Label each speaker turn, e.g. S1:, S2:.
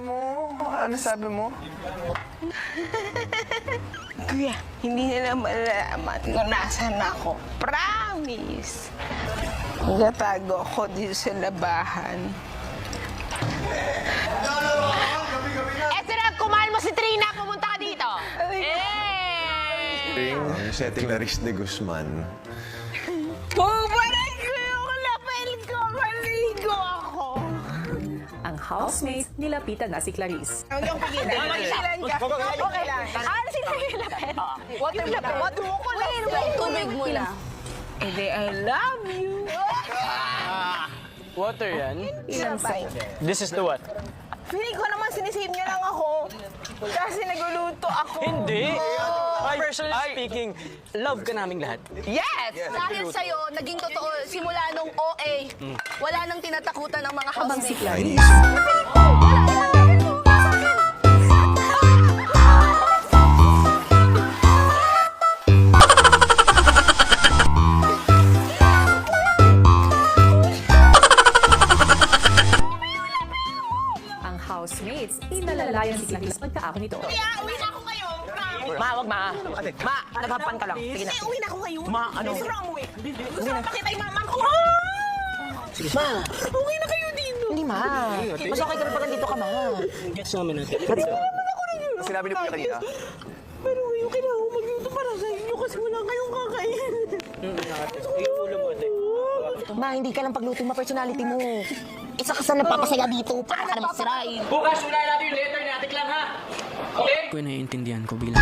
S1: mo? Ano sabi mo?
S2: Kuya, hindi nila malalaman kung nasan ako. Promise. Nagatago ako dito sa labahan.
S3: Eto na, kumain mo si Trina. Pumunta ka dito.
S4: Ang setting Clarice de Guzman.
S2: Pumaray ko yung lapel ko. Maligo ako.
S5: Ang housemates nilapitan na si Clarice.
S2: Yung pigilan. Pigilan ka. Okay lang.
S3: Ano sila yung lapet?
S2: Water ko lang.
S3: Tubig mo na.
S2: Ede, I love you.
S6: Water yan?
S2: Ilan ba?
S6: This is the what?
S2: Feeling ko naman sinisave niya lang ako. Kasi nagluluto ako.
S6: Hindi! Personally speaking, love ka naming lahat.
S2: Yes!
S3: Dahil sa'yo, naging totoo, simula nung OA, wala nang tinatakutan ng mga
S5: Habang si
S3: housemates.
S5: Clarice, ang housemates, inalalayan si Clarice pagkaako nito.
S2: Uwi na ako kayo.
S1: Ma, wag ma. Ma, naghapan ka lang. Sige na.
S2: Uwi na ako kayo.
S1: Ma, ano?
S2: What's wrong with? Gusto mo pakita yung mama ko? Ma, uwi na kayo dito.
S1: Hindi, ma. Mas okay ka rin pag nandito ka, ma.
S6: Gets namin natin.
S1: Sinabi niyo po kanina.
S2: Pero yung kailangan ko magluto para sa inyo kasi wala kayong kakain.
S6: Yung ulo mo, ate.
S1: Ma, hindi ka lang pagluto ma personality mo. Isa ka sa nagpapasaya dito para ka naman sirain.
S6: Bukas, unahin natin yung letter natin lang, ha? Okay? Kung naiintindihan ko bilang